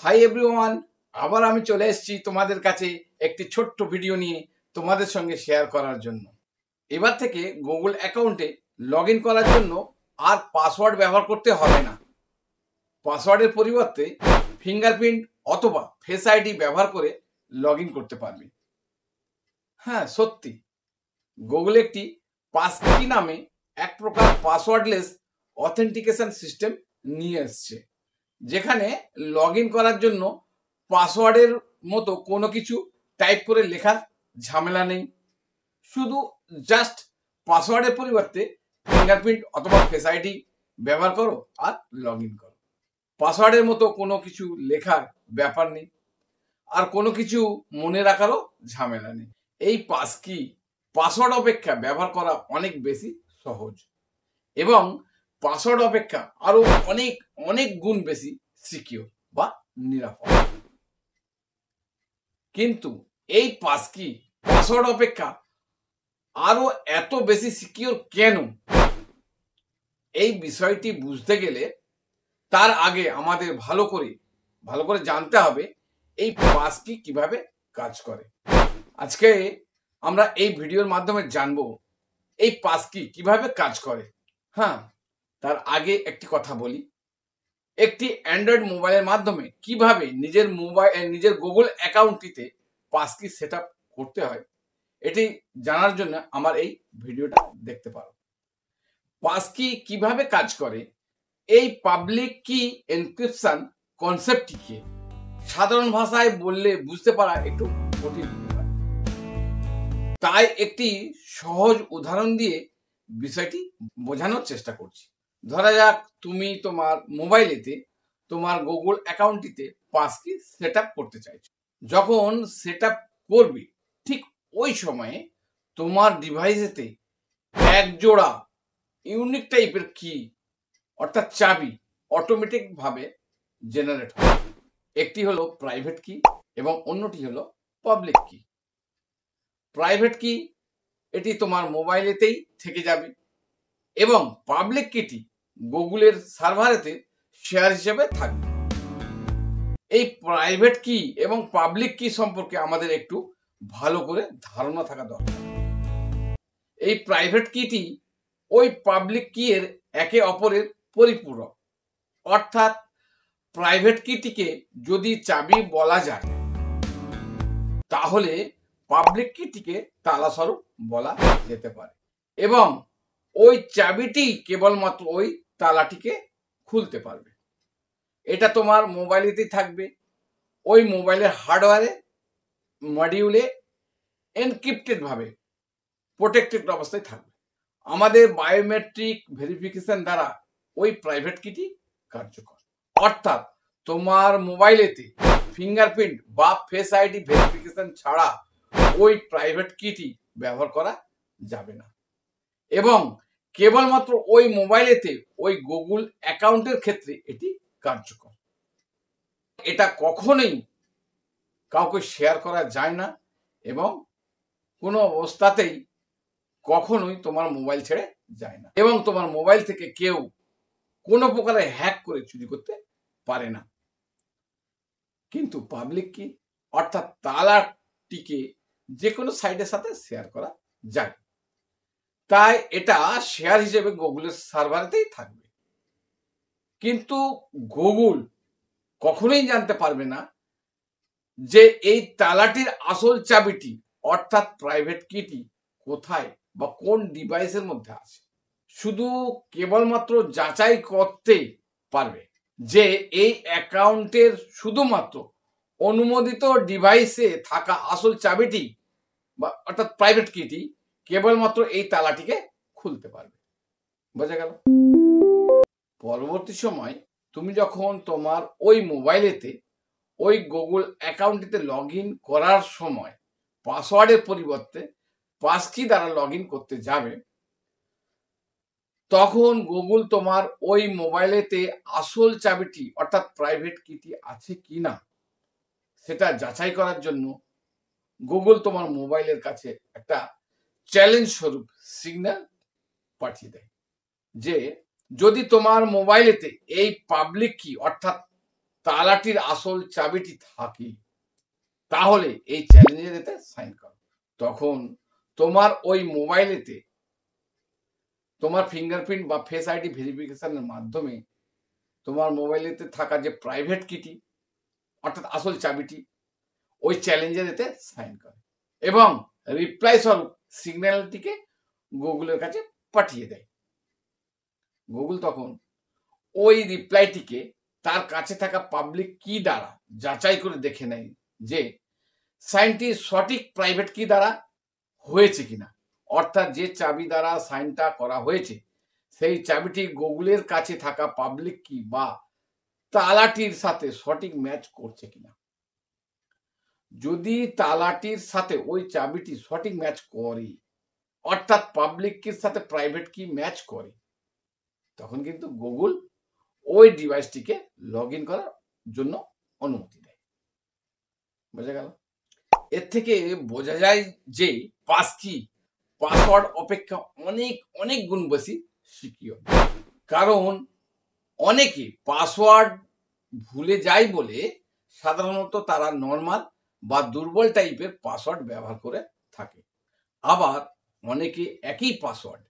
Hi everyone, আবার আমি চলে এসেছি তোমাদের কাছে একটি ছোট্ট ভিডিও নিয়ে তোমাদের সঙ্গে শেয়ার করার জন্য। এবার থেকে গুগল অ্যাকাউন্টে লগ ইন করার জন্য আর পাসওয়ার্ড ব্যবহার করতে হবে না। পাসওয়ার্ডের পরিবর্তে ফিঙ্গারপ্রিন্ট অথবা ফেস আইডি ব্যবহার করে লগ ইন করতে পারবে। হ্যাঁ, সত্যি গুগল একটি পাসকি নামে এক প্রকার পাসওয়ার্ডলেস অথেন্টিকেশন সিস্টেম নিয়ে এসছে, যেখানে লগ ইন করার জন্য পাসওয়ার্ডের মতো কোনো কিছু টাইপ করে লেখার ঝামেলা নেই। শুধু জাস্ট পাসওয়ার্ডের পরিবর্তে ফিঙ্গারপ্রিন্ট অথবা ফেস আইডি ব্যবহার করো আর লগ ইন করো। পাসওয়ার্ডের মতো কোনো কিছু লেখার ব্যাপার নেই, আর কোনো কিছু মনে রাখারও ঝামেলা নেই। এই পাসকি পাসওয়ার্ড অপেক্ষা ব্যবহার করা অনেক বেশি সহজ এবং পাসওয়ার্ড অপেক্ষা আরো অনেক অনেক গুণ বেশি সিকিউর বা নিরাপদ। কিন্তু এই পাসকি পাসওয়ার্ড অপেক্ষা আরো এত বেশি সিকিউর কেন, এই বিষয়টি বুঝতে গেলে তার আগে আমাদের ভালো করে জানতে হবে এই পাসকি কিভাবে কাজ করে। আজকে আমরা এই ভিডিওর মাধ্যমে জানবো এই পাসকি কিভাবে কাজ করে। হ্যাঁ, তার আগে একটি কথা বলি, একটি অ্যান্ড্রয়েড মোবাইলের মাধ্যমে কিভাবে নিজের গুগল অ্যাকাউন্টটিতে পাসকি সেট আপ করতে হয় এটি জানার জন্য আমার এই ভিডিওটা দেখতে পারো। পাসকি কিভাবে কাজ করে, এই পাবলিক কি এনক্রিপশন কনসেপ্টটিকে সাধারণ ভাষায় বললে বুঝতে পারা একটু কঠিন হতে পারে, তাই একটি সহজ উদাহরণ দিয়ে বিষয়টি বোঝানোর চেষ্টা করছি। ধরা যাক তুমি তোমার মোবাইলেতে তোমার গুগল অ্যাকাউন্টটিতে পাসকি সেট আপ করতে চাইছো। যখন সেট আপ করবে ঠিক ওই সময়ে তোমার ডিভাইসেতে এক জোড়া ইউনিক টাইপের কি অর্থাৎ চাবি অটোমেটিক ভাবে জেনারেট হয়। একটি হলো প্রাইভেট কি এবং অন্যটি হলো পাবলিক কি। প্রাইভেট কি এটি তোমার মোবাইলেতেই থেকে যাবে এবং পাবলিক কিটি গুগলের সার্ভারেতে শেয়ার হিসেবে থাকবে। এই প্রাইভেট কি এবং পাবলিক কি সম্পর্কে আমাদের একটু ভালো করে ধারণা থাকা দরকার। এই প্রাইভেট কিটি ওই পাবলিক কি এর একে অপরের পরিপূরক, অর্থাৎ প্রাইভেট কিটিকে যদি চাবি বলা যায় তাহলে পাবলিক কিটিকে তালাস্বরূপ বলা যেতে পারে এবং ওই চাবিটি কেবলমাত্র ওই তালাটিকে খুলতে পারবে। এটা তোমার মোবাইলেতেই থাকবে, ওই মোবাইলের হার্ডওয়্যারে মডিউলে এনক্রিপ্টেড ভাবে প্রোটেক্টেড অবস্থায় থাকবে। আমাদের বায়োমেট্রিক ভেরিফিকেশন দ্বারা ওই প্রাইভেট কিটি কার্যকর, অর্থাৎ তোমার মোবাইলেতে ফিঙ্গারপ্রিন্ট বা ফেস আইডি ভেরিফিকেশন ছাড়া ওই প্রাইভেট কিটি ব্যবহার করা যাবে না এবং কেবলমাত্র ওই মোবাইলেতে ওই গুগল অ্যাকাউন্টের ক্ষেত্রে এটি কার্যকর। এটা কখনোই কাউকে শেয়ার করা যায় না এবং কোনো অবস্থাতেই কখনোই তোমার মোবাইল ছেড়ে যায় না এবং তোমার মোবাইল থেকে কেউ কোনো প্রকারে হ্যাক করে চুরি করতে পারে না। কিন্তু পাবলিক কি অর্থাৎ তালাটিকে যে কোনো সাইটের সাথে শেয়ার করা যায়, তাই এটা শেয়ার হিসেবে গুগলের সার্ভারেতেই থাকবে। কিন্তু গুগল কখনোই জানতে পারবে না যে এই তালাটির আসল চাবিটি অর্থাৎ প্রাইভেট কিটি কোথায় বা কোন ডিভাইসের মধ্যে আছে। শুধু কেবলমাত্র যাচাই করতে পারবে যে এই অ্যাকাউন্টের শুধুমাত্র অনুমোদিত ডিভাইসে থাকা আসল চাবিটি বা অর্থাৎ প্রাইভেট কিটি কেবলমাত্র এই তালাটিকে খুলতে পারবে। বোঝা গেল? পরবর্তী সময় তুমি যখন তোমার ওই মোবাইলেতে ওই গুগল অ্যাকাউন্টটিতে লগ ইন করার সময় পাসওয়ার্ডের পরিবর্তে পাসকি দ্বারা লগ ইন করতে যাবে, তখন গুগল তোমার ওই মোবাইলেতে আসল চাবিটি অর্থাৎ প্রাইভেট কিটি আছে কিনা সেটা যাচাই করার জন্য গুগল তোমার মোবাইলের কাছে একটা চ্যালেঞ্জ স্বরূপ সিগন্যাল পাঠিয়ে দেয় যে যদি তোমার মোবাইলেতে এই পাবলিক কি অর্থাৎ তালাটির আসল চাবিটি থাকে, তাহলে এই চ্যালেঞ্জের এতে সাইন করো। তখন তোমার ওই মোবাইলেতে তোমার ফিঙ্গারপ্রিন্ট বা ফেস আইডি ভেরিফিকেশনের মাধ্যমে তোমার মোবাইলেতে থাকা যে প্রাইভেট কিটি অর্থাৎ আসল চাবিটি ওই চ্যালেঞ্জের এতে সাইন করে এবং রিপ্লাই স্বরূপ সিগন্যালটিকে গুগলের কাছে পাঠিয়ে দেয়। গুগল তখন ওই রিপ্লাইটিকে তার কাছে থাকা পাবলিক কি দ্বারা যাচাই করে দেখে নেয় যে সাইনটি সঠিক প্রাইভেট কি দ্বারা হয়েছে কিনা, অর্থাৎ যে চাবি দ্বারা সাইনটা করা হয়েছে সেই চাবিটি গুগলের কাছে থাকা পাবলিক কি বা তালাটির সাথে সঠিক ম্যাচ করছে কিনা। যদি তালাটির সাথে ওই চাবিটি সঠিক ম্যাচ করে, অর্থাৎ পাবলিক কির সাথে প্রাইভেট কি ম্যাচ করে, তখন কিন্তু গুগল ওই ডিভাইসটিকে লগ ইন করার জন্য অনুমতি দেয়। বোঝা গেল? এর থেকে বোঝা যায় যে পাসকি পাসওয়ার্ড অপেক্ষা অনেক অনেক গুণ বেশি সিকিউর। কারণ অনেকে পাসওয়ার্ড ভুলে যায় বলে সাধারণত তারা নর্মাল বা দুর্বল টাইপের পাসওয়ার্ড ব্যবহার করে থাকে। আবার অনেকে একই পাসওয়ার্ড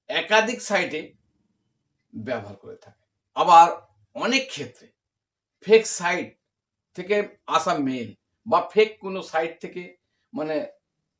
একাধিক সাইটে ব্যবহার করে থাকে। আবার অনেক ক্ষেত্রে ফেক সাইট থেকে আসা মেল বা ফেক কোনো সাইট থেকে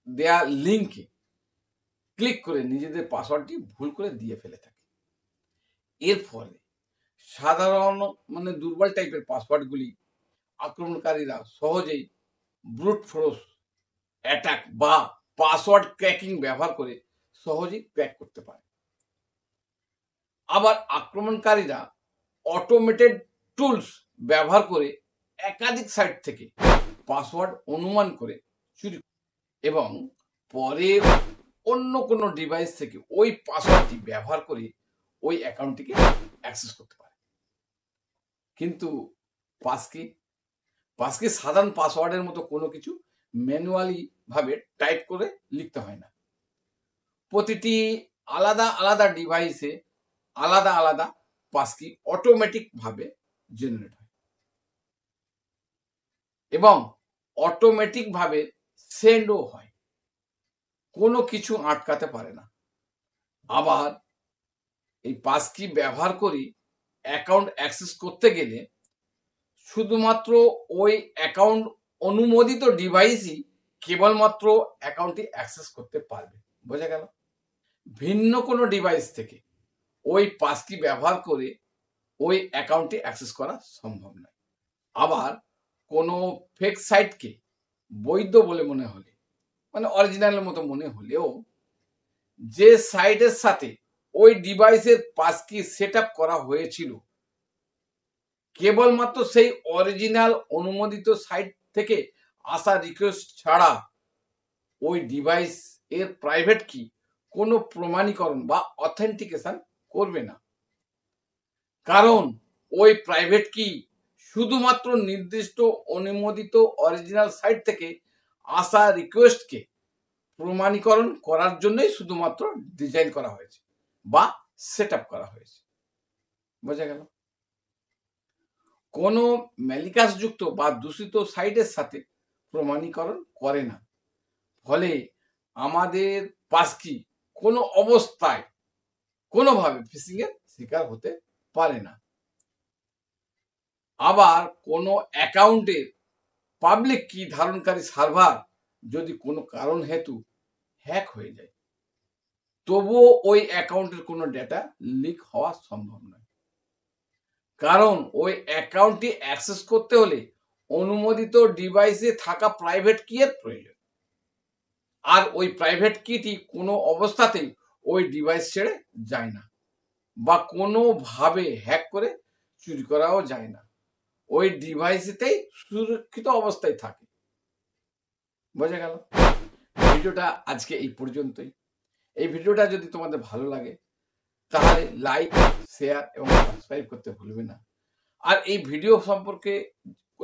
দেয়া লিঙ্কে ক্লিক করে নিজেদের পাসওয়ার্ডটি ভুল করে দিয়ে ফেলে থাকে। এর ফলে সাধারণ দুর্বল টাইপের পাসওয়ার্ডগুলি আক্রমণকারীরা সহজেই ব্রুট ফোর্স অ্যাটাক বা পাসওয়ার্ড ক্র্যাকিং ব্যবহার করে সহজেই ক্র্যাক করতে পারে। আবার আক্রমণকারীরা অটোমেটেড টুলস ব্যবহার করে একাধিক সাইট থেকে পাসওয়ার্ড অনুমান করে চুরি এবং পরে অন্য কোনো ডিভাইস থেকে ওই পাসওয়ার্ডটি ব্যবহার করে ওই অ্যাকাউন্টটিকে অ্যাক্সেস করতে পারে। কিন্তু পাসকি সাধারণ পাসওয়ার্ডের মতো কোনো কিছু ম্যানুয়ালি ভাবে টাইপ করে লিখতে হয় না। প্রতিটি আলাদা আলাদা ডিভাইসে আলাদা আলাদা পাসকি অটোমেটিক ভাবে জেনারেট হয় এবং অটোমেটিক ভাবে সেন্ডও হয়, কোনো কিছু আটকাতে পারে না। আবার এই পাসকি ব্যবহার করে অ্যাকাউন্ট অ্যাক্সেস করতে গেলে শুধুমাত্র ওই অ্যাকাউন্ট অনুমোদিত ডিভাইসই কেবলমাত্র অ্যাকাউন্টটি অ্যাক্সেস করতে পারবে। বোঝা গেল? ভিন্ন কোনো ডিভাইস থেকে ওই পাসকি ব্যবহার করে ওই অ্যাকাউন্টটি অ্যাক্সেস করা সম্ভব নয়। আবার কোনো ফেক সাইটকে বৈধ বলে মনে হলে অরিজিনালের মতো মনে হলেও যে সাইটের সাথে ওই ডিভাইসের পাসকি সেট আপ করা হয়েছিল কেবলমাত্র সেই অরিজিনাল অনুমোদিত সাইট থেকে আসা রিকোয়েস্ট ছাড়া ওই ডিভাইস এর প্রাইভেট কি কোনো প্রমাণীকরণ বা অথেন্টিকেশন করবে না। কারণ ওই প্রাইভেট কি শুধুমাত্র নির্দিষ্ট অনুমোদিত অরিজিনাল সাইট থেকে আসা রিকোয়েস্টকে প্রমাণীকরণ করার জন্যই শুধুমাত্র ডিজাইন করা হয়েছে বা সেট আপ করা হয়েছে। বোঝা গেল? কোনো ম্যালিকাসযুক্ত বা দূষিত সাইটের সাথে প্রমাণীকরণ করে না। ফলে আমাদের পাসকি কোনো অবস্থায় কোনোভাবে ফিশিং এর শিকার হতে পারে না। আবার কোনো অ্যাকাউন্টের পাবলিক কি ধারণকারী সার্ভার যদি কোনো কারণ হেতু হ্যাক হয়ে যায়, তবুও ওই অ্যাকাউন্টের কোনো ডেটা লিক হওয়া সম্ভব নয়। কারণ ওই অ্যাকাউন্টটি অ্যাক্সেস করতে হলে অনুমোদিত ডিভাইসে থাকা প্রাইভেট কি এর প্রয়োজন, আর ওই প্রাইভেট কিটি কোনো অবস্থাতেই ওই ডিভাইস ছেড়ে যায় না বা কোনোভাবে হ্যাক করে চুরি করাও যায় না, ওই ডিভাইসেতেই সুরক্ষিত অবস্থায় থাকে। বোঝা গেল? ভিডিওটা আজকে এই পর্যন্তই। এই ভিডিওটা যদি তোমাদের ভালো লাগে তাহলে লাইক, শেয়ার এবং সাবস্ক্রাইব করতে ভুলবে না। আর এই ভিডিও সম্পর্কে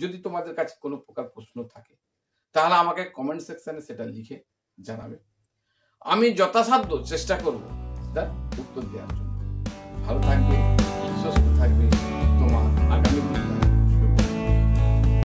যদি তোমাদের কাছে কোনো প্রকার প্রশ্ন থাকে তাহলে আমাকে কমেন্ট সেকশনে সেটা লিখে জানাবে। আমি যথাসাধ্য চেষ্টা করব তার উত্তর দেওয়ার জন্য। ভালো থাকবে।